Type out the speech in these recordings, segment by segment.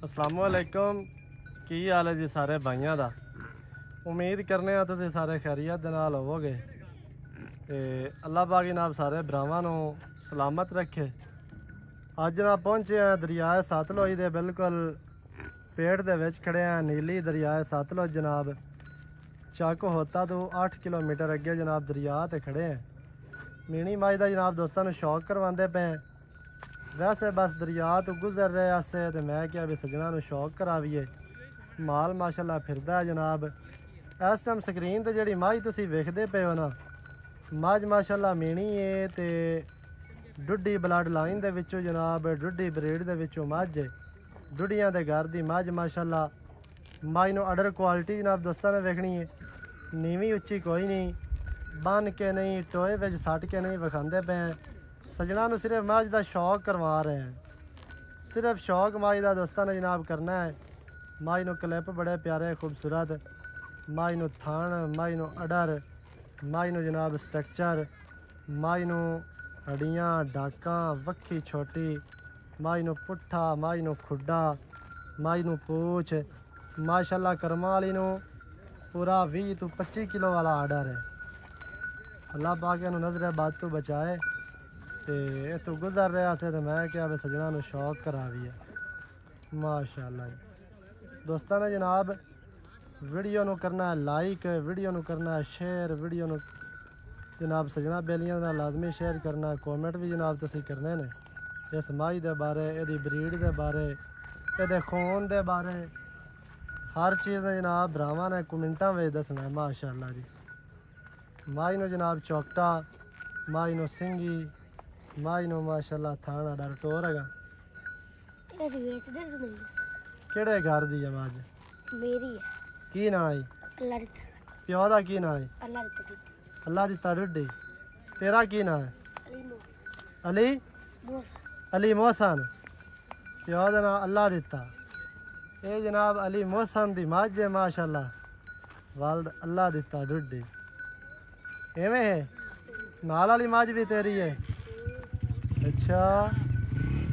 अस्सलामुअलैकुम। की हाल है जी सारे भाइयों का। उम्मीद करने तुसीं सारे खैरियत दे नाल होवोगे ते अल्लाह पाक जनाब सारे भरावां नूं सलामत रखे। अज जनाब पहुंचे हैं दरियाए सतलुज दे बिल्कुल पेट दे विच खड़े हैं। नीली दरियाए सतलुज जनाब चक होता तो 8 किलोमीटर अगे जनाब दरिया ते खड़े हैं। मीनी मज का जनाब दोस्तों नूं शौक करवाते पे। वैसे बस दरिया तो गुजर रहे आसे तो मैं क्या भी सजना नूं शौक करावीए। माल माशाल्लाह फिरदा है जनाब। इस टाइम स्क्रीन ते जिहड़ी मझ तुसीं वेखदे पे हो ना, मझ माशाल्लाह मीनी है ते डुड्डी ब्लड लाइन दे विचों जनाब डुड्डी ब्रीड दे विचों मझ है। डुड्डियां दे घर दी मझ माशाल्लाह। मझ नूं अडर क्वालिटी जनाब दोस्तों ने वेखनी है। नीवी उच्ची कोई नहीं, बन के नहीं, टोए विच सट के नहीं विखांदे पे हैं। सजना नूं सिर्फ मझ का शौक करवा रहे हैं। सिर्फ शौक मझ का दोस्तों ने जनाब करना है। मझ नूं क्लिप बड़े प्यारे खूबसूरत, मझ नूं थण, मझ नूं अडर, मझ नूं जनाब स्ट्रक्चर, मझ नूं हड्डियां डाकां वक्खी छोटी, मझ नूं पुट्ठा, मझ नूं खुड्डा, मझ नूं पूछ। माशाल्लाह कर्मा वाली नूं पूरा 20 तो 25 किलो वाला आर्डर है। अल्लाह पाक नूं नज़र बद तो बचाए ते इतों गुजर रहा से तो मैं क्या सजना नूं शौक करा भी है। माशाल्लाह दोस्तों ने जनाब वीडियो नूं करना है लाइक, वीडियो नूं करना है शेयर, वीडियो नूं जनाब सजना बेलियां नाल लाजमी शेयर करना। कॉमेंट भी जनाब तुसीं करने ने इस मझ दे बारे, इहदी ब्रीड दे बारे, इहदे खून दे बारे, हर चीज़ जनाब भरावां ने कमेंटां विच दसना है। माशाल्लाह जी मझ नूं जनाब चौकटा, मझ नूं सिंगी, मझ नूं माशाल्लाह थाना डर टोर है। केड़े घर दी है मझ? मेरी है। की ना है? अल्लाह दिता। प्यो दा की ना है? अल्लाह दिता। अल्लाह दिता डुड्डी। तेरा की ना है? अली अली मोहसन। प्यो दा नाम अल्लाह दिता। ये जनाब अली मोहसन दी मझ है माशाल्लाह। वालद अल्लाह दिता डुड्डी। एवें है नाल वाली मझ भी तेरी है? अच्छा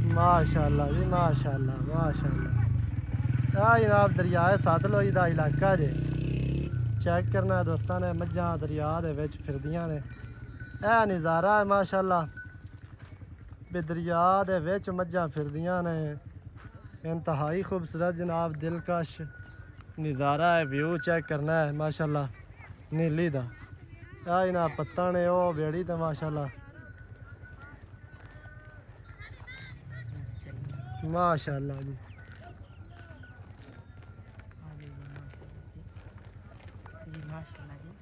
माशाल्लाह जी माशाल्लाह माशाल्लाह। जनाब दरियाए सतलुज का इलाका जे चेक करना दोस्तों ने। मझां दरिया दे विच फिरदियां ने। यह नज़ारा है माशाल्लाह भी दरिया दे विच मझां फिरदियां ने। इंतहाई खूबसूरत जनाब दिलकश नज़ारा है। व्यू चेक करना है माशाल्लाह नीली दा। जनाब पत्ता ने वो बेड़ी तो माशाल्लाह माशाल्लाह जी।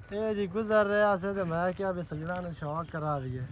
ये जी गुजर रहा से तो मैं क्या भी सजना नूं शौक करा भी है।